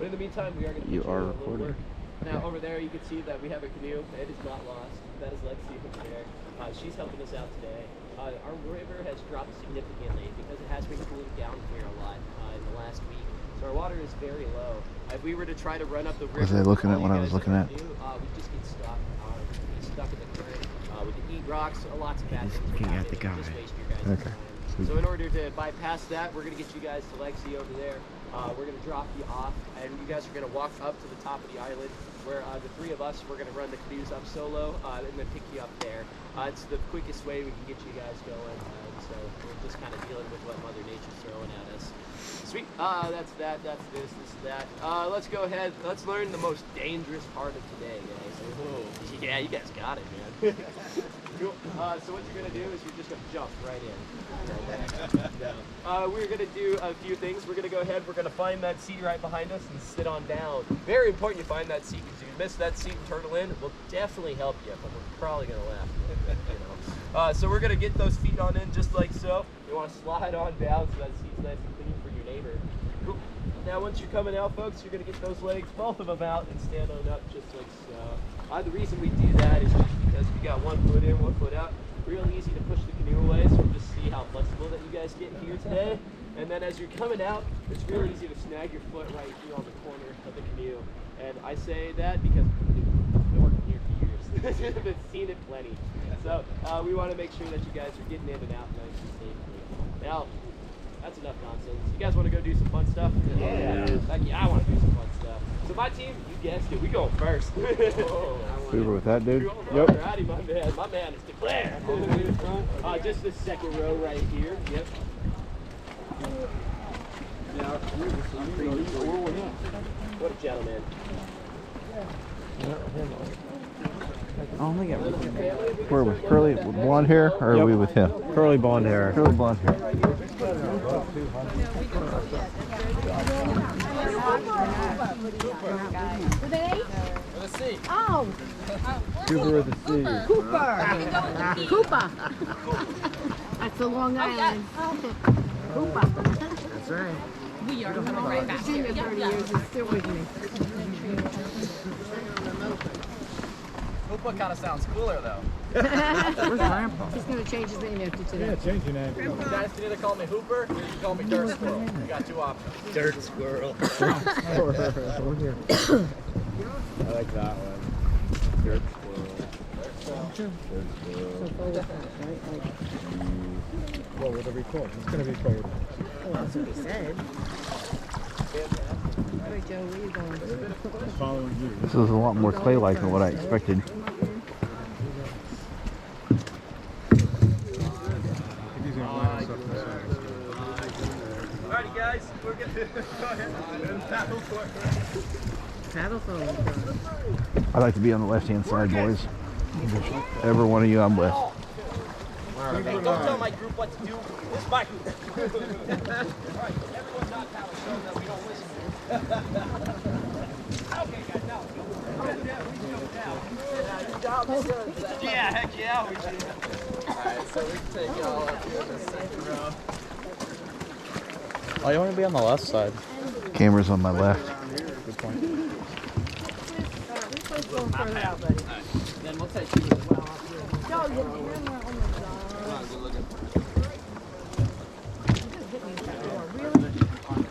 But in the meantime, we are going to You do are a little recording. work. Now over there, you can see that we have a canoe. It is not lost. That is Lexi over there. She's helping us out today. Our river has dropped significantly because it has been cooling down here a lot in the last week. So our water is very low. If we were to try to run up the river, was I looking at what I was looking at? we just get stuck. We'd be stuck in the current. We could eat rocks. Lots of bad things. Looking at the guy. Just waste your guys' time. So in order to bypass that, we're going to get you guys to Lexi over there. We're going to drop you off, and you guys are going to walk up to the top of the island where the three of us, we're going to run the canoes up solo and then pick you up there. It's the quickest way we can get you guys going, so we're just kind of dealing with what Mother Nature's throwing at us. Sweet. That's that, that's this is that. Let's go ahead. Let's learn the most dangerous part of today, guys. Whoa. Yeah, you guys got it, man. Cool. So what you're going to do is you're just going to jump right in. We're going to do a few things. We're going to go ahead. We're going to find that seat right behind us and sit on down. Very important you find that seat, because if you miss that seat and turtle in, we'll definitely help you, but we're probably going to laugh. So we're going to get those feet on in just like so. You want to slide on down so that seat's nice and clean for your neighbor. Cool. Now once you're coming out, folks, you're going to get those legs, both of them out, and stand on up just like so. The reason we do that is just because we got one foot in, one foot out. Real easy to push the canoe away, so we'll just see how flexible that you guys get here today. And then as you're coming out, it's real easy to snag your foot right here on the corner of the canoe. And I say that because I've been working here for years. I've been seeing it plenty. So we want to make sure that you guys are getting in and out nice and safely. Now, that's enough nonsense. You guys want to go do some fun stuff? Yeah, I want to do some fun stuff. So my team, you guessed it, we go first. We were with that dude? Yep. Alrighty, my man is declared. Just the second row right here. Yep. What a gentleman. I don't think we're with curly blonde hair, or are we with him? Curly blonde hair. Curly blonde hair. With a C. Oh, Cooper with a C. Cooper. Cooper. That's the Long Island. Cooper. That's right. We are coming right back. I've been here 30 years and still with me. Hoopa kind of sounds cooler though. Where's Grandpa? He's going to change his name after today. Yeah, change your name. You guys can either call me Hooper or you can call me Dirt Squirrel. You got two options. Dirt squirrel. I like that one. Dirt squirrel. Well, with a record. It's going to be recorded. Well, that's what he said. All right, Joe, where you going? Following you. This is a lot more clay-like than what I expected. Alrighty guys, we're going to go ahead and paddle for it. Paddle phone. I like to be on the left-hand side, boys. Every one of you I'm with. Hey, don't tell my group what to do. This is my group. Alright, everyone's not paddle shows that we don't listen to. Okay guys, now let's go. Yeah, heck yeah, we should. Alright, so we can take y'all up here in the second row. Oh, you want to be on the left side. Camera's on my left. Good point. Then we'll take you as well. Joe, you're on the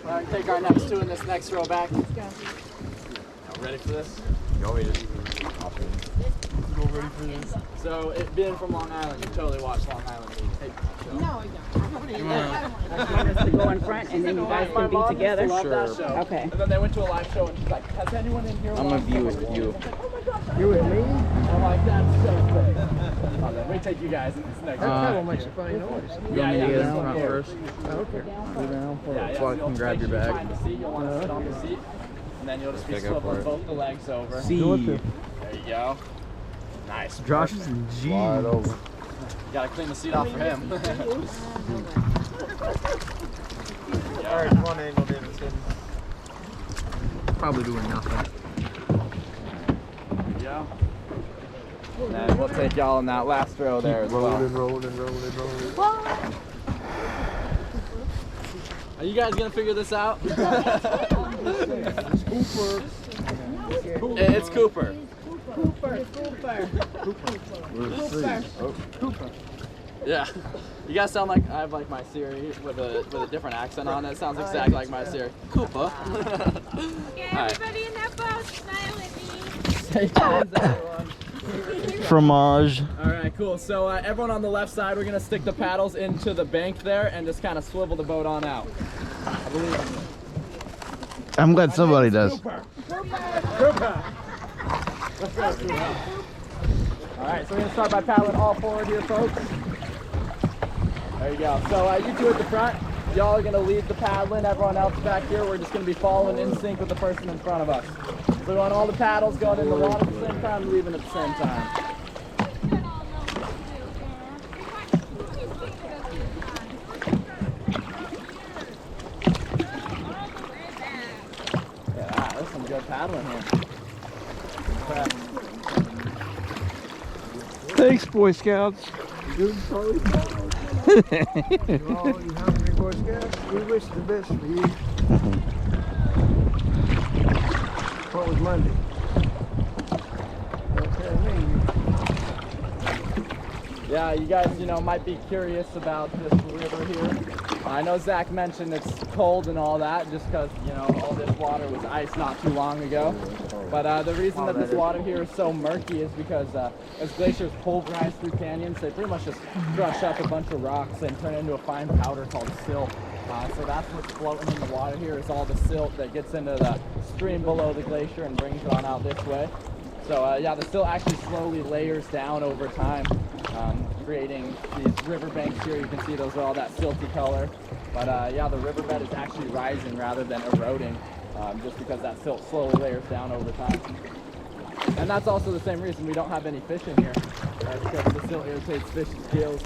Alright, take our next two in this next row back. Let's go. Ready for this? You want me to hop in? Go ready for this? So, it being from Long Island, you totally watched Long Island League. Hey, No, I don't. I want us to go in front and then you guys can be together. Sure. Okay. And then they went to a live show and she's like, has anyone in here? I'm gonna view it with you. You with me? I'm like, that's so great. Let me take you guys in this next row. That makes you fine noise. You want me to get in front first? Okay. So I can grab your bag. Find the seat, you'll want to sit on the seat. And then you'll just be Okay, go swiveling for it. both the legs over. See. There you go. Nice. Josh is in G. Slide over. You gotta clean the seat off for him. Alright, come on, Angle Davidson. Probably doing nothing. Yeah. And we'll take y'all in that last row there as well. Rolling. Are you guys gonna figure this out? Cooper. It's Cooper. Cooper. Yeah. You guys sound like I have like my Siri with a different accent on it. It sounds exactly like my Siri. Koopa. Okay, everybody in that boat, smile at me. Say cheese, everyone. Fromage. All right, cool. So everyone on the left side, we're gonna stick the paddles into the bank there and just kind of swivel the boat on out. I believe in you. I'm glad somebody does. All right, so we're gonna start by paddling all forward here, folks. There you go. So you two at the front, y'all are gonna lead the paddling. Everyone else back here, we're just gonna be following in sync with the person in front of us. So we want all the paddles going in the water at the same time, leaving at the same time. Yeah, there's some good paddling here. Crap. Thanks, Boy Scouts. You hungry Boy Scouts? We wish the best for you. What was Monday? Don't tell me. Yeah, you guys, might be curious about this river here. I know Zach mentioned it's cold and all that just because, all this water was ice not too long ago. But the reason that this water here is so murky is because as glaciers pulverize through canyons, they pretty much just crush up a bunch of rocks and turn into a fine powder called silt. So that's what's floating in the water here is all the silt that gets into the stream below the glacier and brings it on out this way. So yeah, the silt actually slowly layers down over time, creating these riverbanks here. You can see those are all that silty color. But yeah, the riverbed is actually rising rather than eroding, just because that silt slowly layers down over time. And that's also the same reason we don't have any fish in here. That's because the silt irritates fish's gills,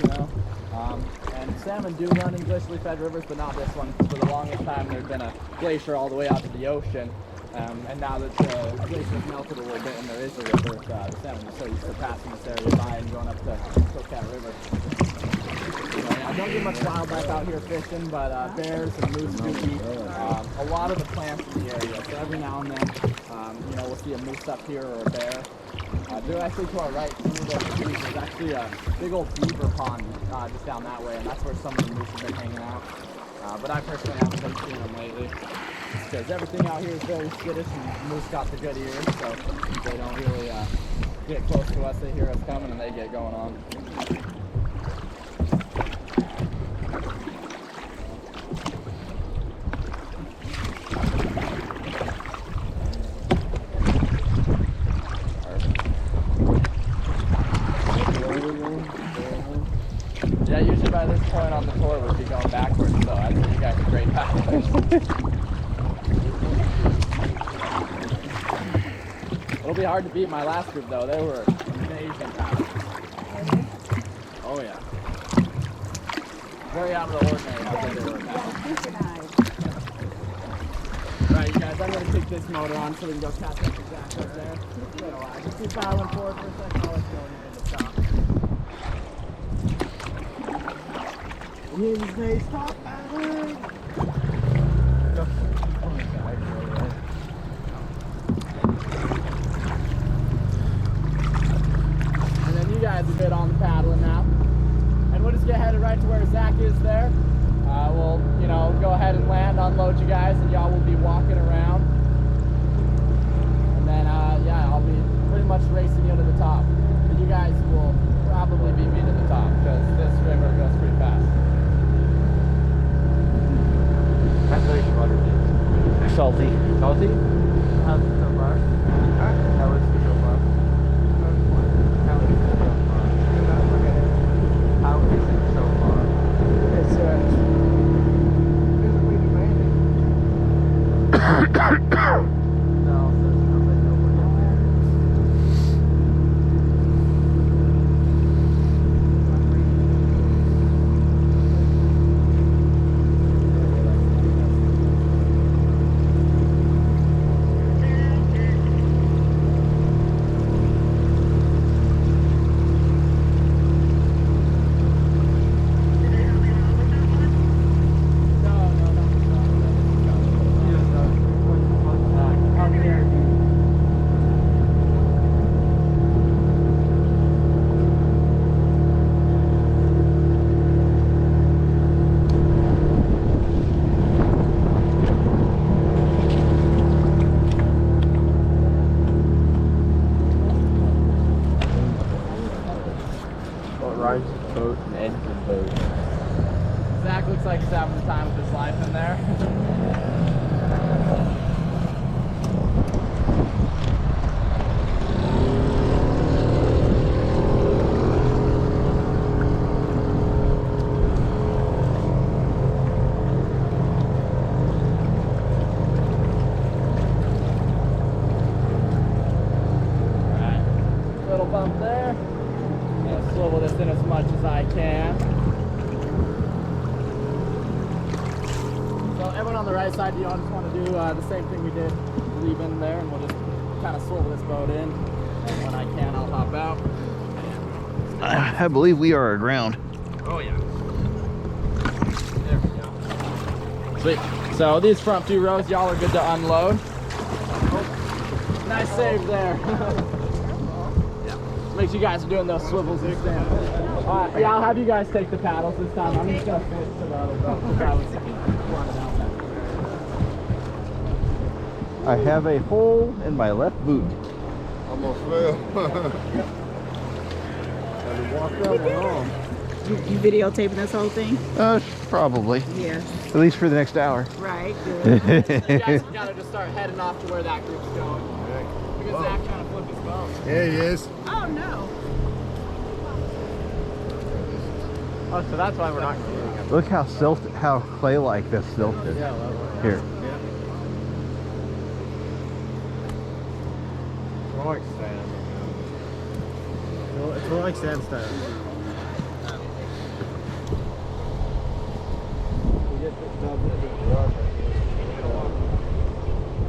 And salmon do run in glacially fed rivers, but not this one. For the longest time, there's been a glacier all the way out to the ocean. And now that the glacier's melted a little bit and there is a river, the salmon are so used to passing this area by and going up to Coquette River. So, yeah, don't get much wildlife out here fishing, but bears and moose do eat a lot of the plants in the area. So every now and then, we'll see a moose up here or a bear. Directly to our right, some of those trees, there's actually a big old beaver pond just down that way, and that's where some of the moose have been hanging out. But I personally haven't been seeing them lately, because everything out here is very skittish, and moose got the good ears, so they don't really get close to us. They hear us coming, and they get going on. Yeah, usually by this point on the tour we'd be going backwards, so I think you guys are great paddlers. It'll be hard to beat my last group though. They were amazing paddlers. Oh yeah. Very out of the ordinary how good they were paddling. Right, you guys, I'm going to kick this motor on so we can go catch up to Zach up there. So just keep paddling forward for a second. I'll let you go in the top. His name's Top Paddling. And then you guys have been on the paddling now. And we'll just get headed right to where Zach is there. We'll, go ahead and land, unload you guys, and y'all will be walking around. And then, yeah, I'll be pretty much racing you to the top. But you guys will probably beat me to the top because this river goes pretty fast. How's the water? Salty. Salty? How's it so far? How is it so far? How is it so far? How is it so far? It's physically demanding. No, so it's not like nobody up there. up there. Gonna swivel this in as much as I can. So everyone on the right side, do you all just want to do the same thing we did? Leave in there, and we'll just kind of swivel this boat in. And when I can, I'll hop out. I believe we are aground. Oh yeah. There we go. Sweet. So these front 2 rows, y'all are good to unload. Nice save there. Yeah. Makes you guys are doing those swivels and stand. Alright, yeah, I'll have you guys take the paddles this time. I'm just gonna switch to the other boat because I was running out that. I have a hole in my left boot. Almost fell. You videotaping this whole thing? Probably. Yes. At least for the next hour. Right, good. You guys gotta just start heading off to where that group's going. Because Zach trying to flip his boat. Yeah, he is. Oh, no. Oh, so that's why we're not doing it. Look how how clay-like this silt is. Here. It's like sand. It's like sandstone.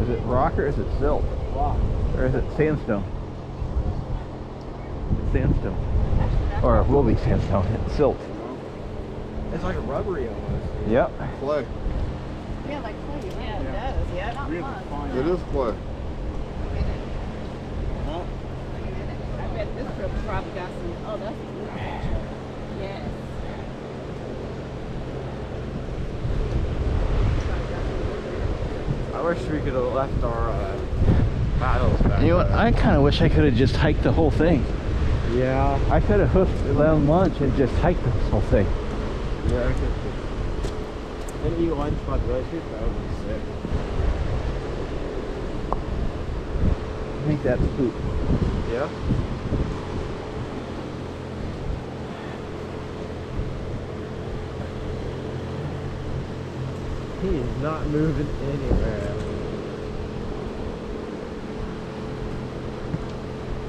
Is it rock or is it silt? Rock. Or is it sandstone? It's sandstone. Or it will be sandstone. It's silt. It's like a rubbery almost. Yep. Clay. Yeah, like clay. Yeah, it does. Yeah, not fun. It is clay. I bet this trip probably got some. Oh, that's a good picture. Yes. I wish we could have left our paddles back. You know what? I kind of wish I could have just hiked the whole thing. Yeah. I could have hooked around lunch and just hiked this whole thing. Yeah, I could. Didn't eat lunch by Glacier? That would be sick. I think that's poop. Yeah. He is not moving anywhere.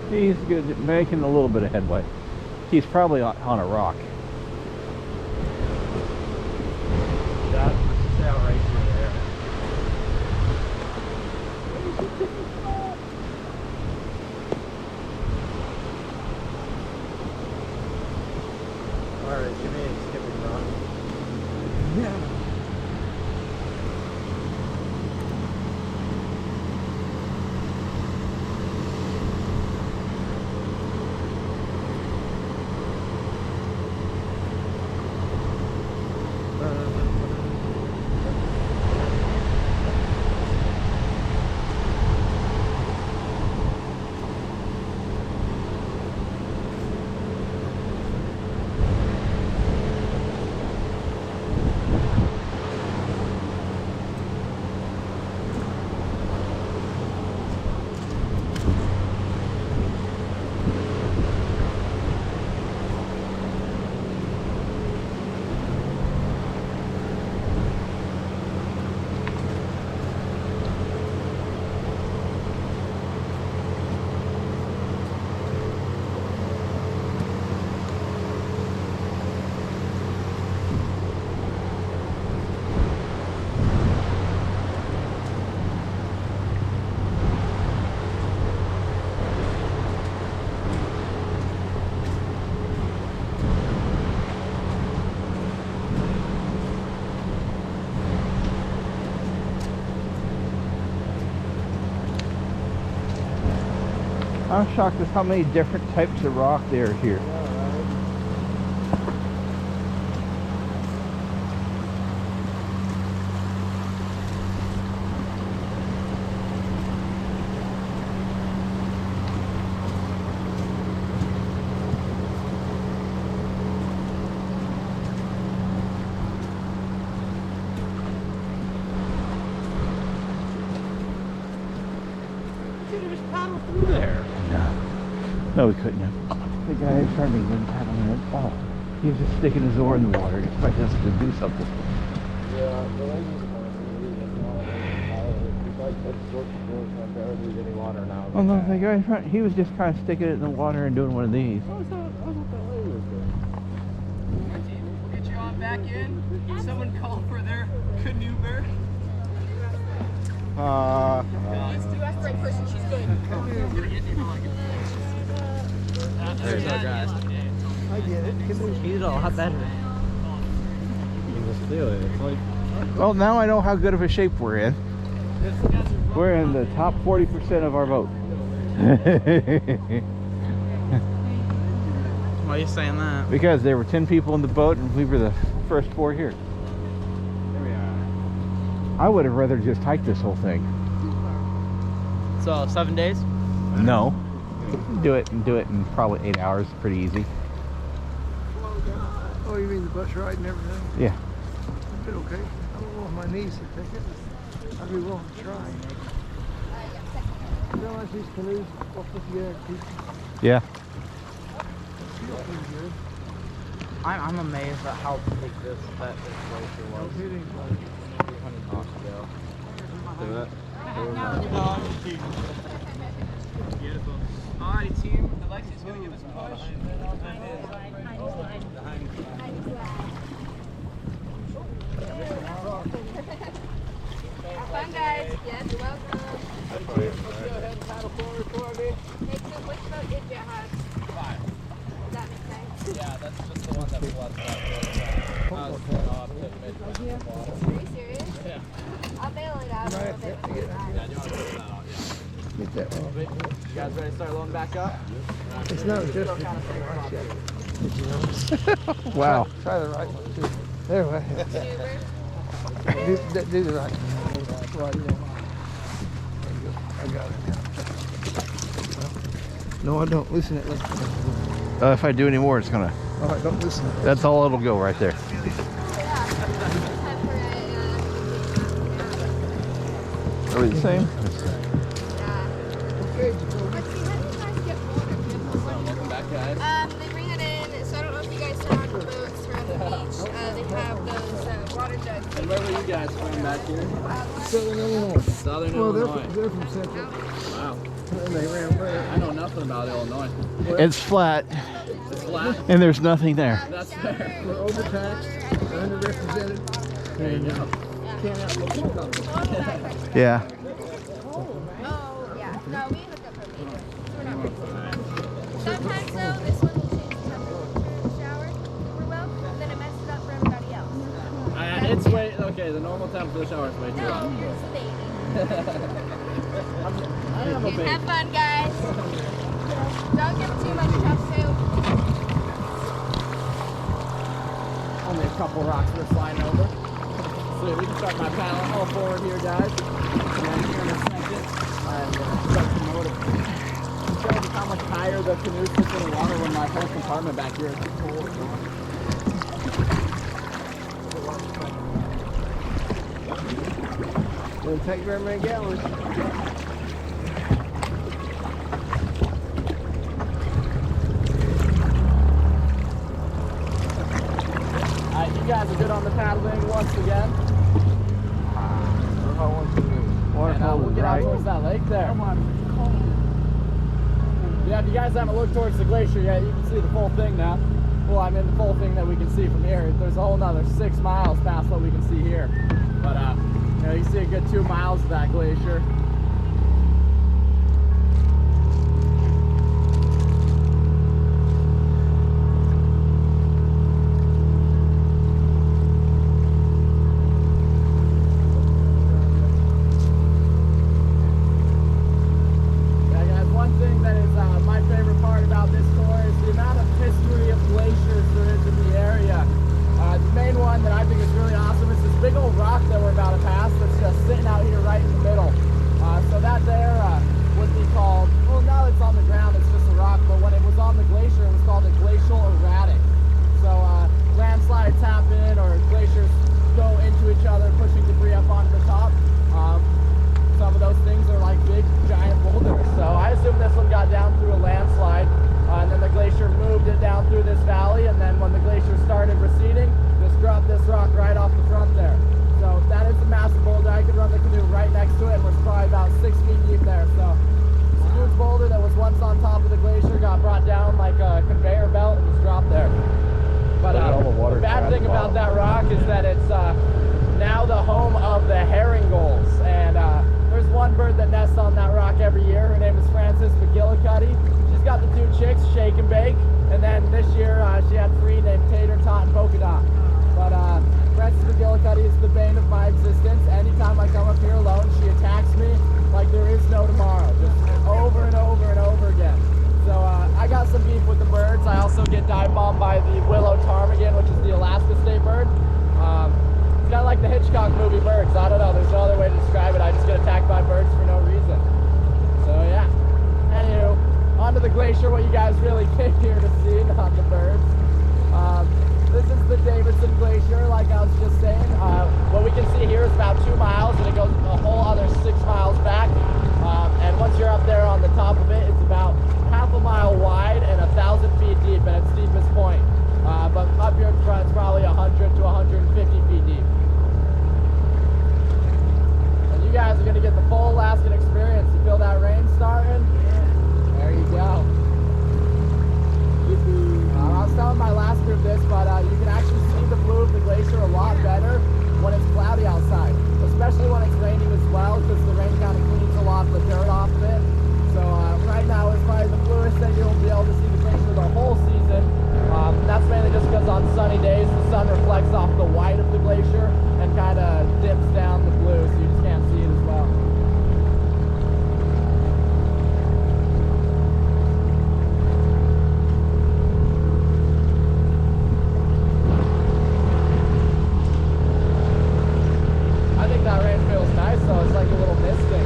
He's good at making a little bit of headway. He's probably on a rock. That's out right there. Alright, give me a skipping rock. Yeah. I'm shocked at how many different types of rock there are here. No, we couldn't have. The guy in front of me didn't paddle in at all. He was just sticking his oar in the water, expecting us to do something. Yeah, the lady's supposed to leave. barely any water now. Oh no, the guy in front, he was just kind of sticking it in the water and doing one of these. I thought that lady was doing. We'll get you on back in. Someone call for their canoe. Let's do us right first, and she's good. There's our guys. I get it. He's a lot better. You can just feel it. It's like, Well, now I know how good of a shape we're in. We're in the top 40% of our boat. Why are you saying that? Because there were 10 people in the boat and we were the first 4 here. Here we are. I would have rather just hiked this whole thing. So 7 days? No. Do it in probably 8 hours. Pretty easy. oh, you mean the bus ride and everything? Yeah. It's okay. I don't know if my knees would take it. I'd be willing to try. You realize these canoes up with the Yeah. feel pretty good. I'm amazed at how big this glacier No was. kidding. 300 years ago. Beautiful. Alright, team. Alexia's going to give us a push. Have fun, guys. Yes, you're welcome. Let's go ahead and paddle forward for me. Hey, so which boat did you have? 5. Does that make sense? Yeah, that's just the one that floods that. I was going off to mid-ground water. Are you serious? Yeah. I'll bail it out a little bit. Yeah, do you want to put that out? Get that one. Yeah. You guys ready to start loading back up? It's not just Wow. Try the right one too. There we go. Do the right one. Right there. There you go. I got it now. No, I don't. Loosen it. Listen. If I do any more, it's gonna. All right, don't loosen it. That's all it'll go right there. Time for Are we the same? yeah. Let's see, how do you guys get water? Welcome back, guys. They bring it in, so I don't know if you guys saw on the boats around the beach. They have those water jugs. And where were you guys from back here? Southern Illinois. Southern Well, Illinois. they're from Central. Wow. And they ran away. I know nothing about Illinois. It's flat It's flat. and there's nothing there. That's fair. We're overtaxed, underrepresented. There you go. Can't have no income. Yeah. Oh, yeah. No, we hooked up for later. We're not ready. Sometimes, though, this one will change the temperature in the shower for Will, and then it messes it up for everybody else. It's way, okay, the normal time for the shower is way too No, hot. you're just a baby. I am a baby. Have fun, guys. Don't give too much tough soup. Only a couple rocks we're sliding over. So we can start my paddle all forward here, guys. And then here in a second, I'm going to start the motor. I'm showing you how much higher the canoe sits in the water when my whole compartment back here is too cold. Doesn't take very many gallons. Alright, you guys are good on the paddling once again. And we'll get out towards that lake there. Yeah, if you guys haven't looked towards the glacier yet, you can see the full thing now. Well, I mean the full thing that we can see from here. There's a whole nother 6 miles past what we can see here. But you know, you can see a good 2 miles of that glacier. got brought down like a conveyor belt and just dropped there. But all the water the bad at thing the about bottom. that rock is that it's now the home of the herring gulls. And there's one bird that nests on that rock every year. Her name is Frances McGillicuddy. She's got the 2 chicks, Shake and Bake. And then this year she had 3 named Tater, Tot, and Polka Dot. But Frances McGillicuddy is the bane of my existence. Anytime I come up here alone, she attacks me like there is no tomorrow. Just over and over and over again. So I got some beef with the birds. I also get dive bombed by the willow ptarmigan, which is the Alaska state bird. It's kind of like the Hitchcock movie Birds. I don't know. There's no other way to describe it. I just get attacked by birds for no reason. So yeah. Anywho, onto the glacier. What you guys really came here to see, not the birds. This is the Davidson Glacier, like I was just saying. What we can see here is about 2 miles, and it goes a whole other 6 miles back. And once you're up there on the top of it, it's about half a mile wide and 1,000 feet deep at its deepest point. But up here in front, it's probably 100 to 150 feet deep. And you guys are going to get the full Alaskan experience. You feel that rain starting? Yeah. There you go. I was telling my last group this, but you can actually see the blue of the glacier a lot better when it's cloudy outside, especially when it's raining as well, because the rain kind of cleans a lot of the dirt off of it. So right now is probably the bluest that you'll be able to see the glacier the whole season. That's mainly just because on sunny days the sun reflects off the white of the glacier and kind of dips down the blue, so you just can't see it as well. I think that rain feels nice though, it's like a little misting.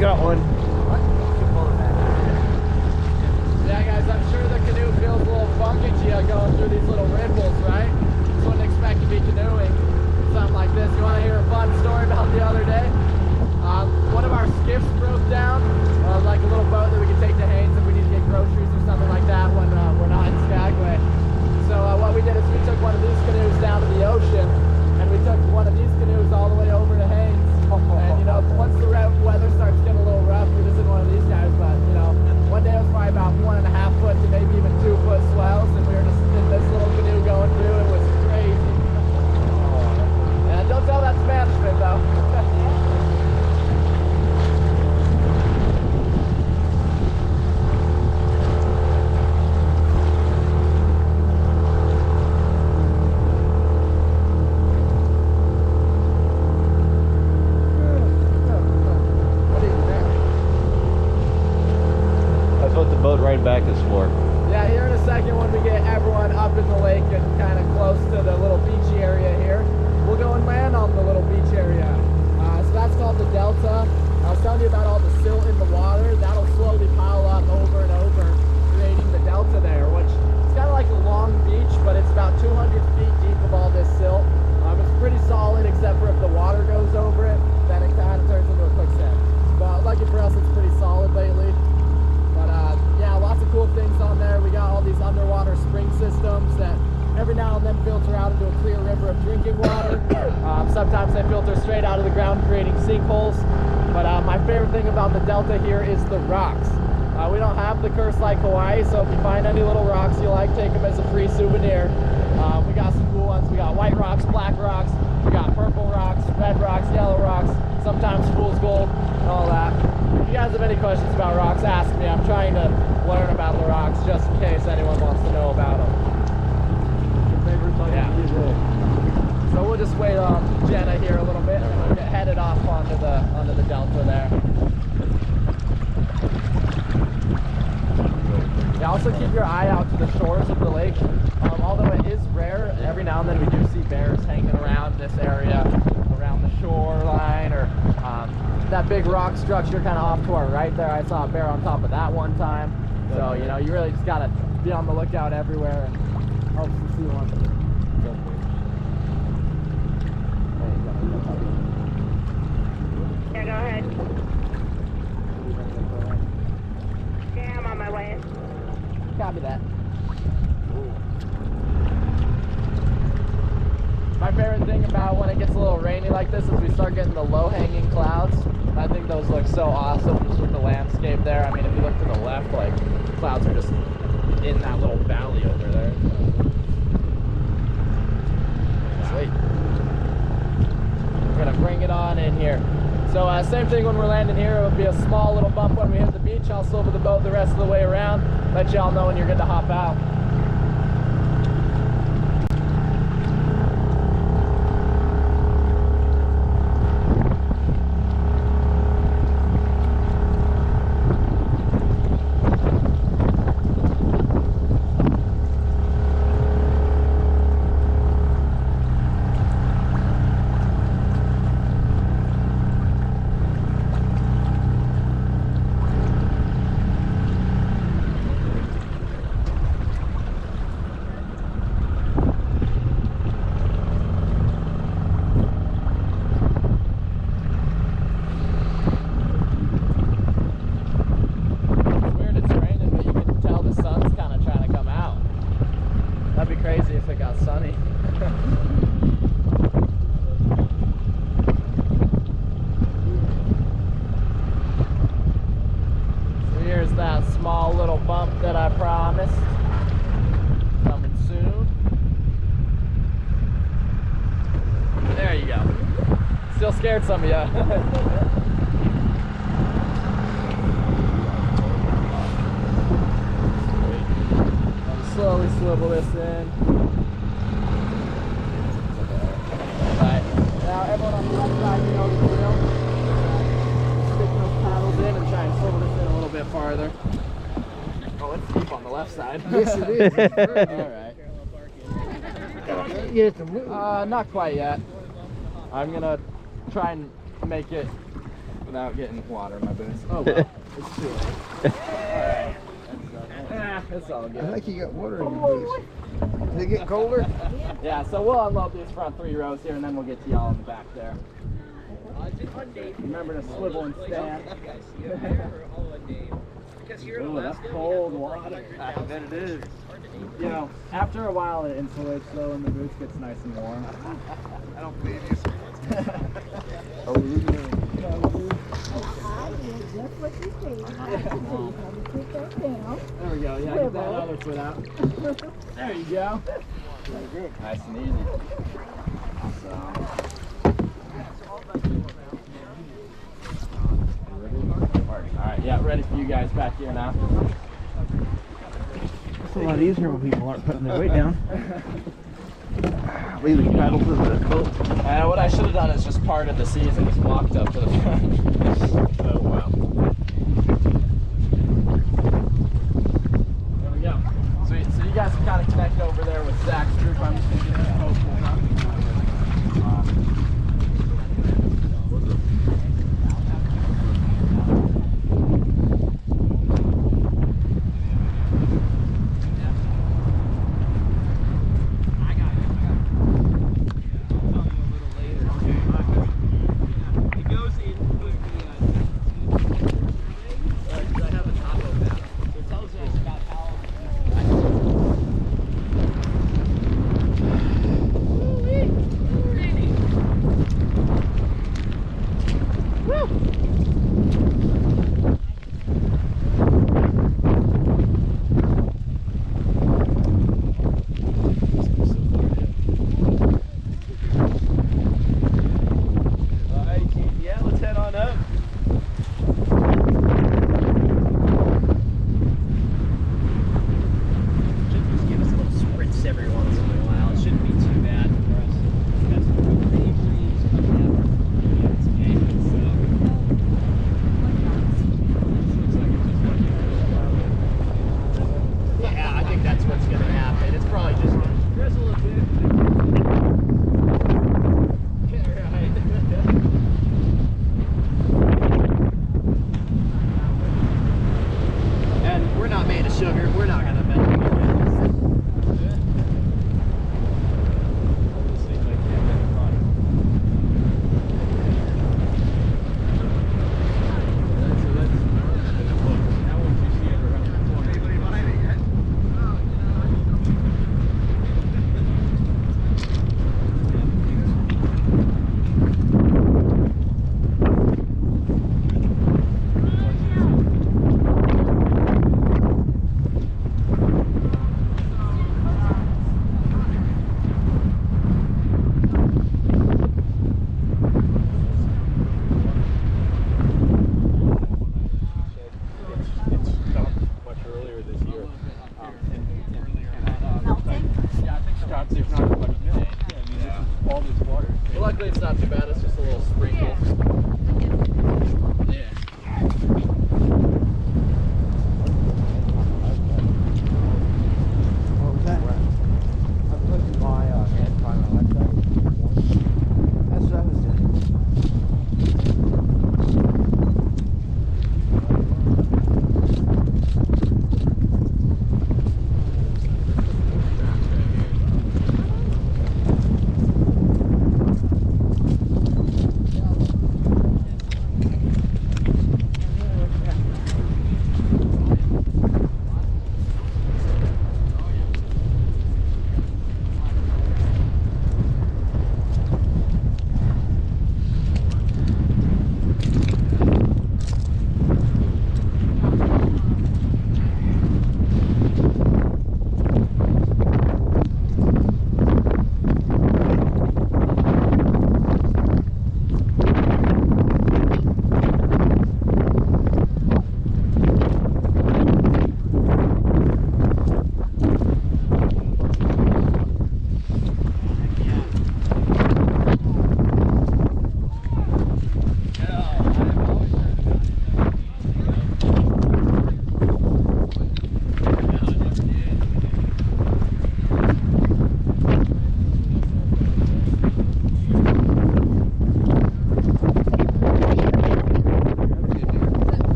Got one. Yeah, guys, I'm sure the canoe feels a little funky to you going through these little ripples, right? Just wouldn't expect to be canoeing something like this. You want to hear a fun story about the other day? One of our skiffs broke down, like a little boat that we could take to Haynes if we need to get groceries or something like that when we're not in Skagway. So what we did is we took one of these canoes down to the ocean, and we took one of these canoes all the way over to Haynes. And you know, once the weather starts getting a little rough, we're just in one of these guys, but you know, one day it was probably about 1.5 foot to maybe even 2 foot swells, and we were just in this little canoe going through. It was crazy. And don't tell that to management though. That's what the boat ride back is for. Yeah, here in a second when we get everyone up in the lake and kind of close to the little beachy area here, we'll go and land on the little beach area. So that's called the Delta. I was telling you about all the silt in the water. That'll slowly pile up over and over, creating the Delta there, which is kind of like a long beach, but it's about 200 feet deep of all this silt. It's pretty solid, except for if the water goes over it, then it kind of turns into a quicksand. But lucky for us, it's pretty solid lately. But yeah, lots of cool things on there. We got all these underwater spring systems that every now and then filter out into a clear river of drinking water. Sometimes they filter straight out of the ground, creating sinkholes. But my favorite thing about the Delta here is the rocks. We don't have the curse like Hawaii, so if you find any little rocks you like, take them as a free souvenir. We got some cool ones. We got white rocks, black rocks, we got purple rocks, red rocks, yellow rocks, sometimes fool's gold, and all that. If you guys have any questions about rocks, ask me. I'm trying to learn about the rocks just in case anyone wants to know about them. Yeah. So we'll just wait on Jenna here a little bit, and then we'll get headed off onto the Delta there. Yeah, also keep your eye out to the shores of the lake. Although it is rare, every now and then we do see bears hanging around this area, around the shoreline, or that big rock structure kind of off to our right there. I saw a bear on top of that one time. So, you know, you really just gotta be on the lookout everywhere. And Oh, see one. Yeah, go ahead. Yeah, I'm on my way. Copy that. My favorite thing about when it gets a little rainy like this is we start getting the low-hanging clouds. I think those look so awesome just with the landscape there. I mean, if you look to the left, like, clouds are just in that little valley over there. Sweet. We're gonna bring it on in here. So same thing when we're landing here. It will be a small little bump when we hit the beach. I'll silver the boat the rest of the way around. Let y'all know when you're good to hop out. Scared some of you. Slowly swivel this in. Alright, now everyone on the left side, you know the drill. Stick those paddles in and try and swivel this in a little bit farther. Oh, it's deep on the left side. Yes, it is. Alright. Not quite yet. I'm gonna try and make it without getting water in my boots. Oh well, it's too late. Alright. It's all good. I think you got water in your boots. Did it get colder? Yeah, so we'll unload these front 3 rows here and then we'll get to y'all in the back there. Remember to swivel and stand. Ooh, that's cold water. I bet it is. You know, after a while it insulates though and the boots gets nice and warm. I don't believe you. That's what you say. Put that down. There we go. Yeah, get that other foot out. There you go. Nice and easy. So. Alright, yeah, ready for you guys back here now. It's a lot easier when people aren't putting their weight down. Leave the paddle to the boat. What I should have done is just parted the seas and just walked up to the front. Oh wow. There we go. Sweet. So you guys can kind of connect over there with Zach's group. I'm just going to get the boat pulled up.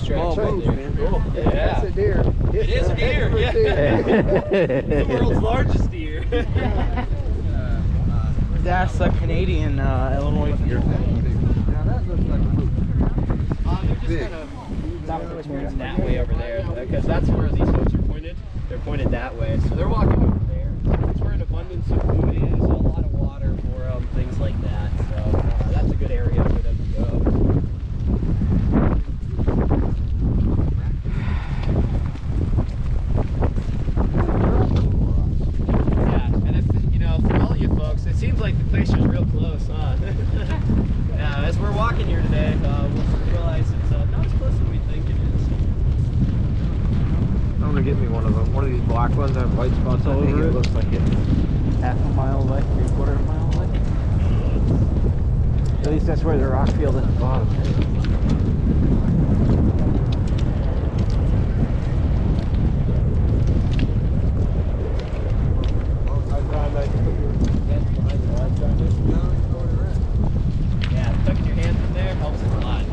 moose tracks right there. man. Cool. Yeah. That's a deer. It is a deer, yeah. The world's largest deer. That's a Canadian Illinois deer. Now that looks like a moose. They're just kind of towards that way over there, because that's where these folks are pointed. They're pointed that way, so they're walking over there. It's where an abundance of food is, a lot of water for them, things like that. So that's a good area for them to go. Yeah, and if, you know, for all you folks, it seems like the glacier's real close, huh? Yeah, as we're walking here today, we'll realize it's not as close as we think it is. I'm gonna get me one of them. One of these black ones that have white spots all over it. Looks like it's half a mile away, 3/4 of a mile away. At least that's where the rock field at the bottom is. Yeah, tucking your hands in there helps a lot.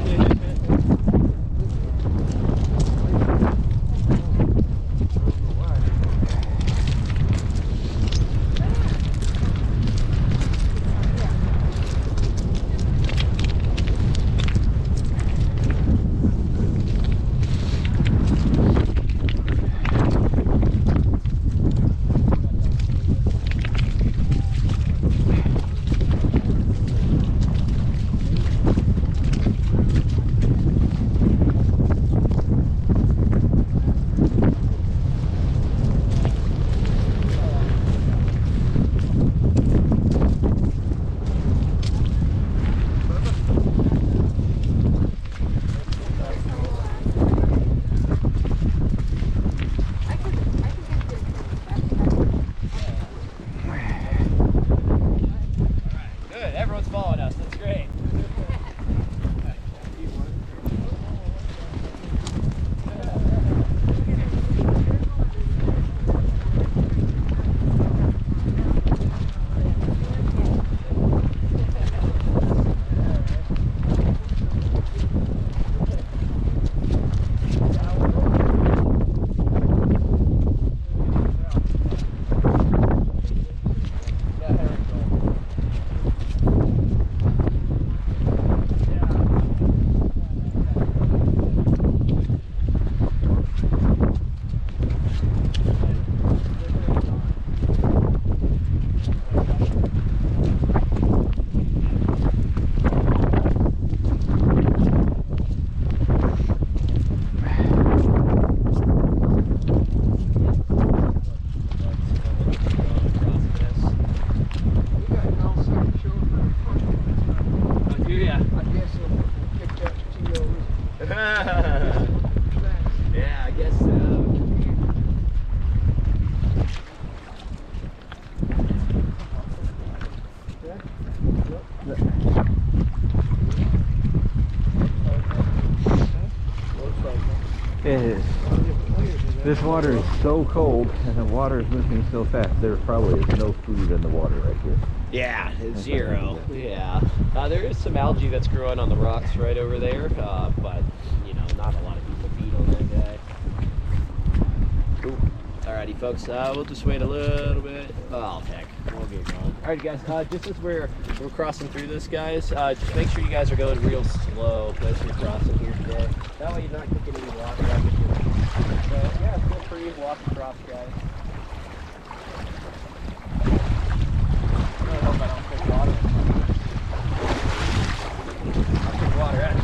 Good, everyone's following us. That's great. Yeah, I guess so. It is. This water is so cold and the water is moving so fast. There probably is no food in the water right here. Yeah, it's zero. Yeah. There is some algae that's growing on the rocks right over there, but, you know, not a lot of people feed on that guy. Cool. Alrighty, folks, we'll just wait a little bit. Oh, heck, we'll get going. Alright, guys, just as we're crossing through this, guys, just make sure you guys are going real slow as you're crossing here today. That way you're not kicking any water out of you. So, yeah, feel free to walk across, guys. I hope I don't pick water. I'll pick water at you.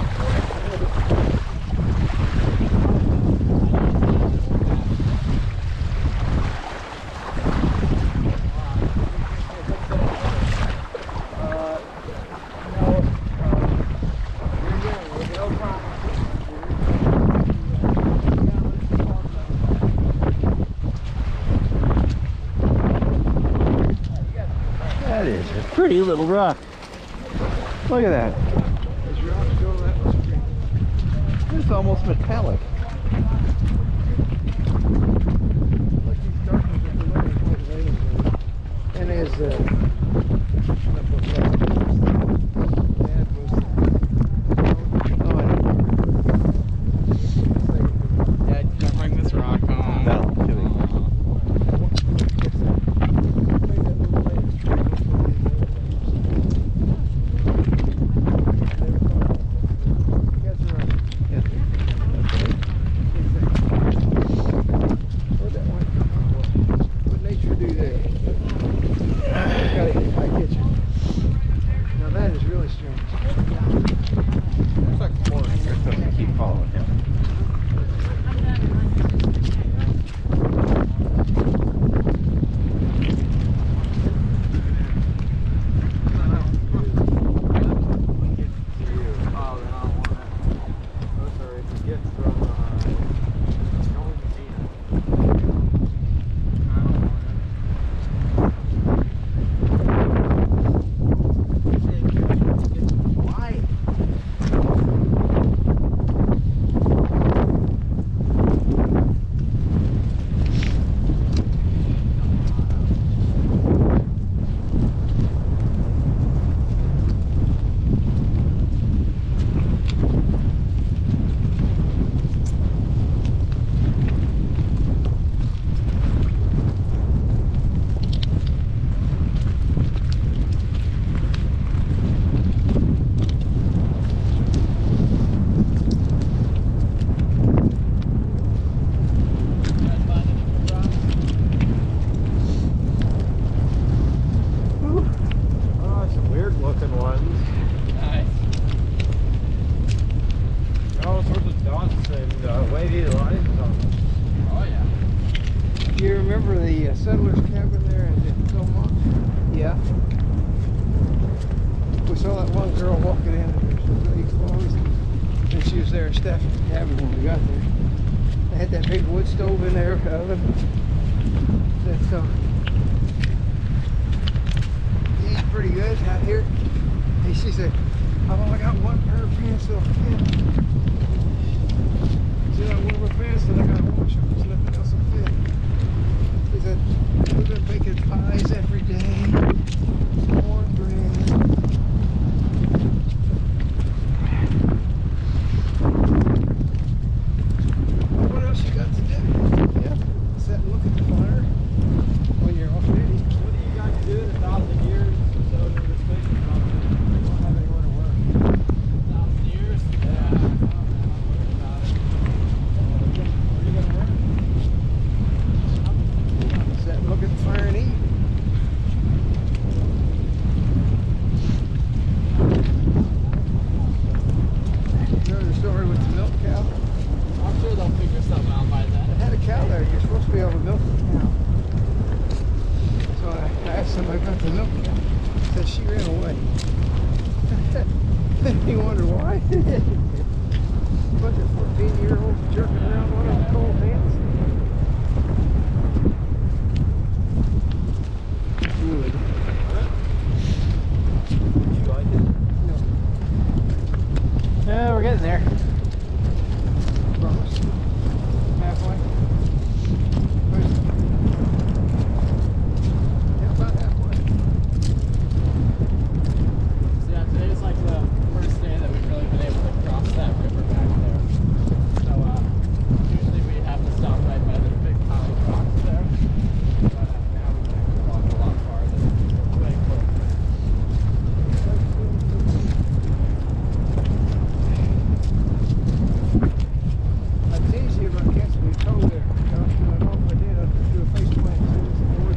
That is a pretty little rock. Look at that. It's almost metallic. And as settler's cabin there in Belmont. Yeah. We saw that one girl walking in and she was really clothes. And she was there staffing the cabin when we got there. They had that big wood stove in there, oven. So he's pretty good out here. And she said, I've only got one pair of pants that'll fit. She said, I wear my pants that I gotta wash them. There's nothing else will fit. She said, we've been baking pies every day. Cornbread. What else you got to do? Yeah. Sit and look at the fire when you're off duty. What do you guys do in 1,000 years or so to this fishing company? You don't have anywhere to work. 1,000 years? Yeah. I'm worried about it. Where are you going to work? Sit and look at the fire and eat. Remember the story with the milk cow? I'm sure they'll figure something out by I then. had a cow there. You're supposed to be able to milk the cow. So I asked him about the milk cow. He said she ran away. He wondered why. Bunch of 14-year-olds jerking around on them cold hands. Good. You like it? No. Yeah, we're getting there. Promise. Halfway. Yeah, about halfway. Yeah, today's like the first day that we've really been able to cross that river back there. So usually we have to stop right by the big pile of rocks there. But now we can actually walk a lot farther. It's way closer. I teased you about canceling your toe there, Josh, and I know if I did, I'd do a face plant as soon as the board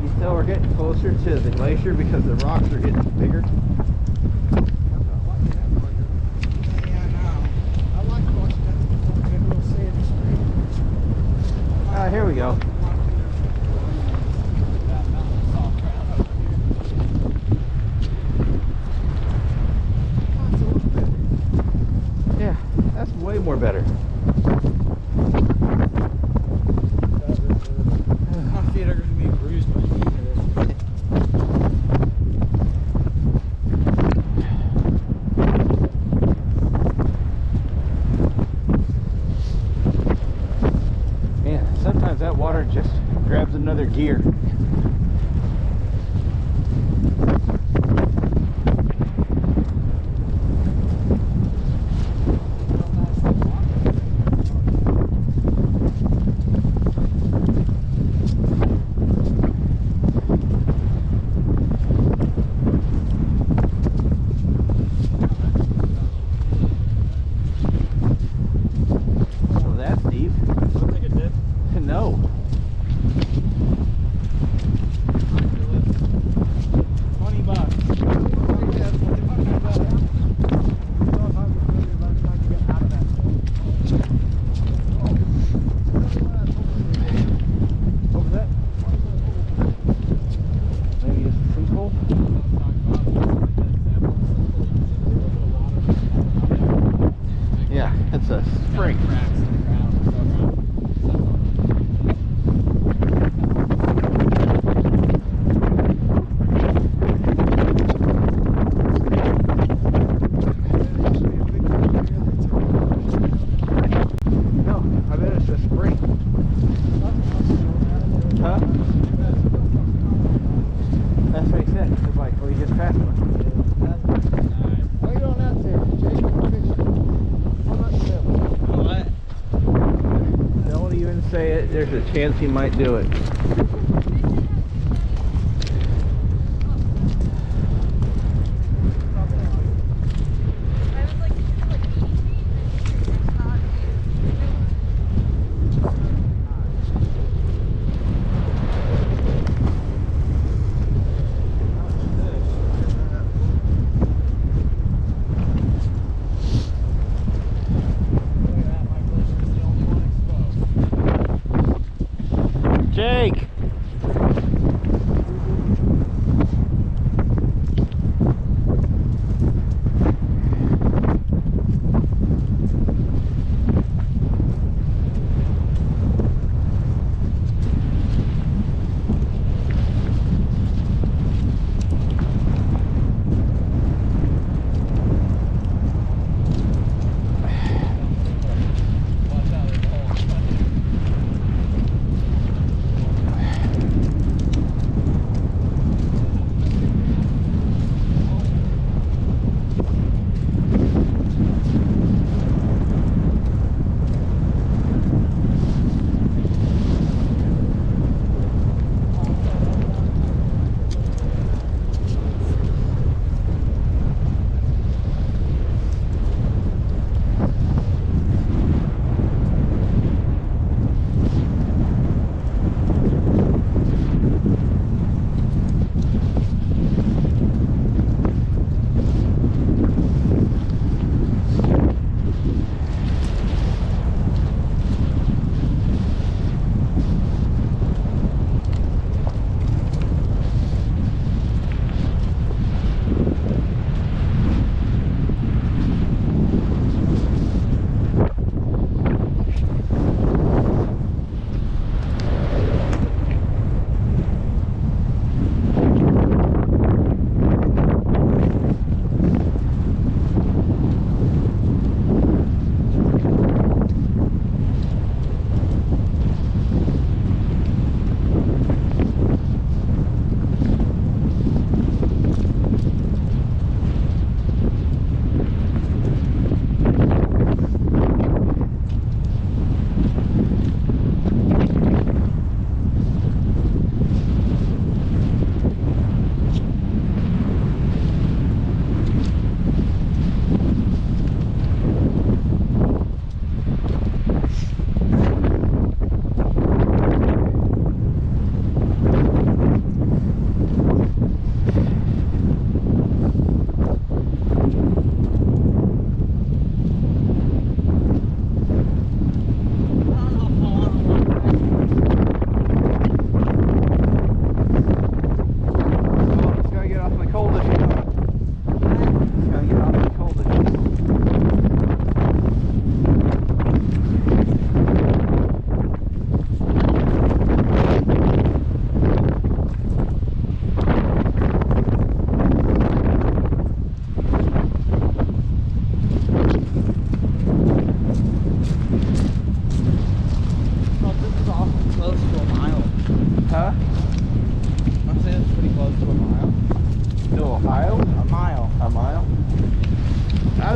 You still we're getting closer to the glacier because the rocks are getting bigger. I'm not liking that part of it. Yeah, I know. I like watching that little sandy stream. Ah, here we go. That mountain soft ground over here. That's a little bit. Yeah, that's way more better. My feet are going to be bruised by the heat of this. Man, sometimes that water just grabs another gear. Well, that's deep. Wanna take a dip? No. 20 bucks. What was that? Maybe just a sinkhole? Yeah, it's a spring. No, I bet it's a spring. Huh? That's what he said. It's like, well, he just passed one. Wait on that there, Jake. Picture. How much milk? Don't even say it. There's a chance he might do it.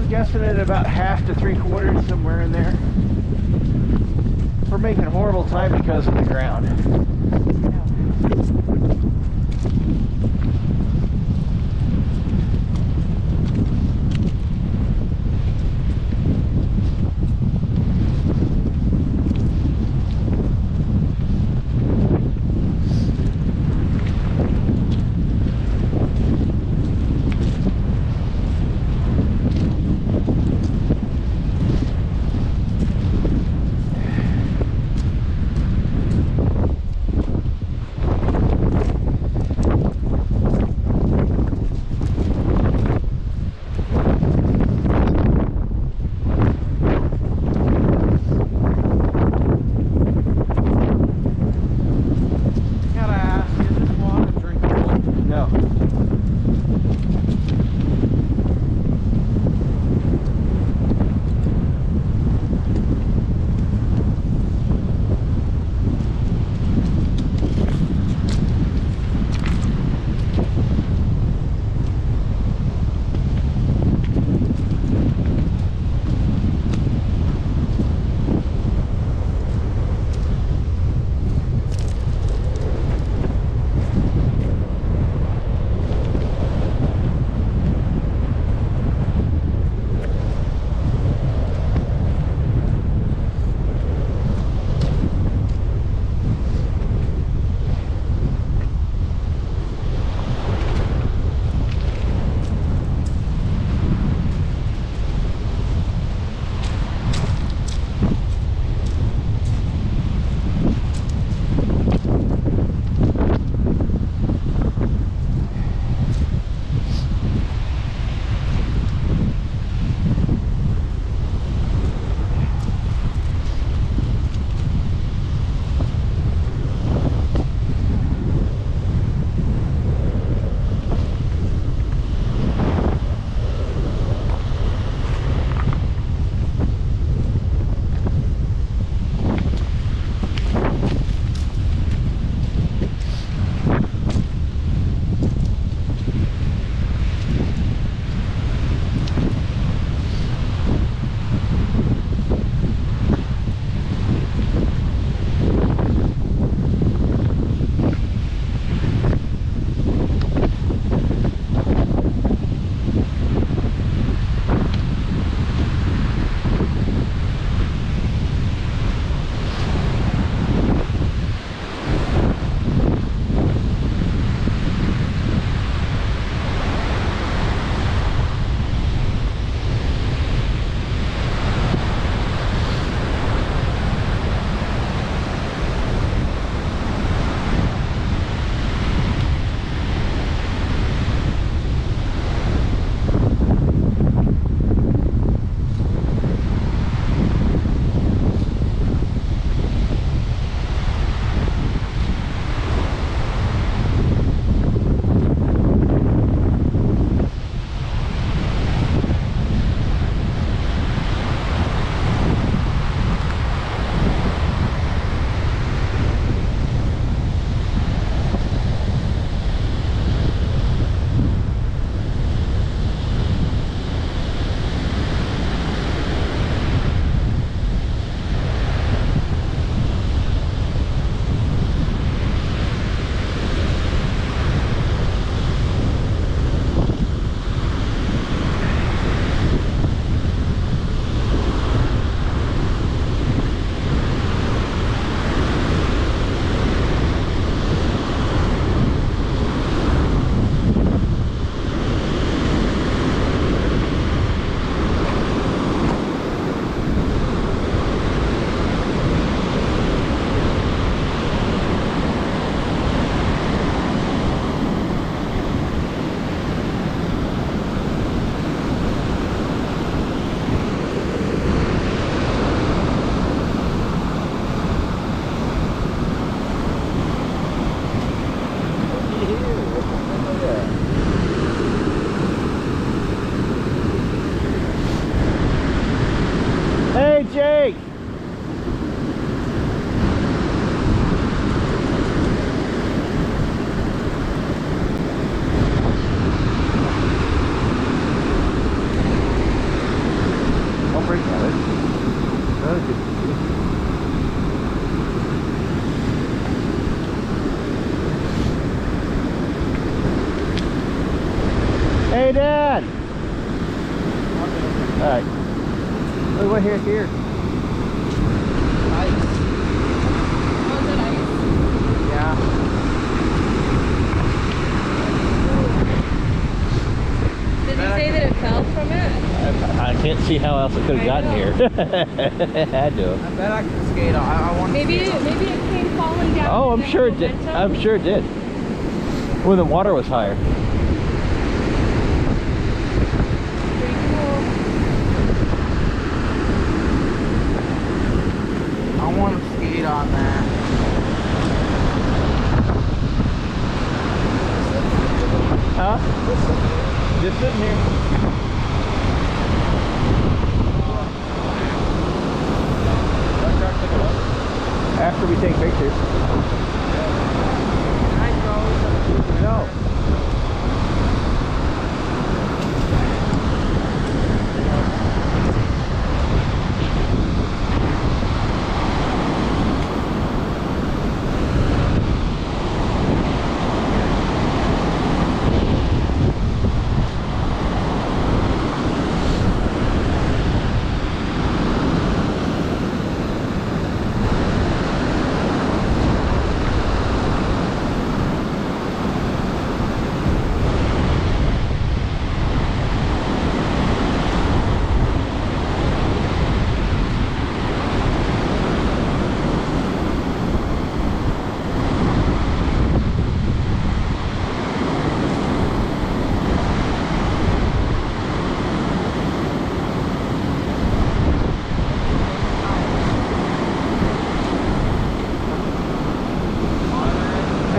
guessing at about half to 3/4, somewhere in there. We're making horrible time because of the ground. break at it. That was good to see. Hey, Dad! Alright. Look what here. Was it ice? Yeah. Did you say that it fell from it? I can't see how else it could have gotten here. It had to. I bet I can skate on. I want Maybe it came falling down. Oh, I'm and sure it did. momentum. I'm sure it did. When the water was higher. Pretty cool. I want to skate on that. Huh? Just sitting here. After we take pictures. No.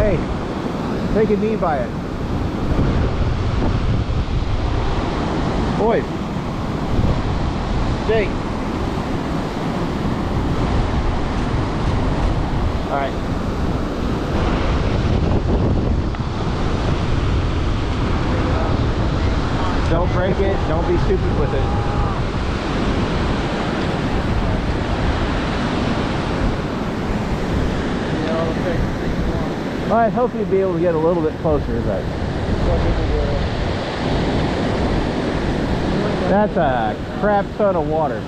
Hey, take a knee by it. Boys. Jake. Alright. Don't break it. Don't be stupid with it. Well, I hope you'd be able to get a little bit closer, but that's a crap ton of water.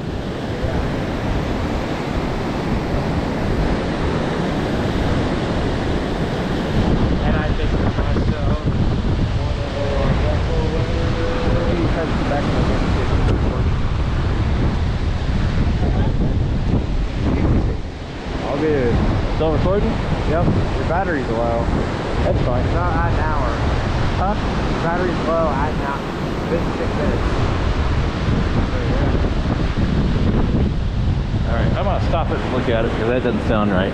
And I think to myself, All good. Still recording? Yep, your battery's low. That's fine. No, at an hour. Huh? Your battery's low at an hour. 56 minutes. Alright, I'm gonna stop it and look at it because that doesn't sound right.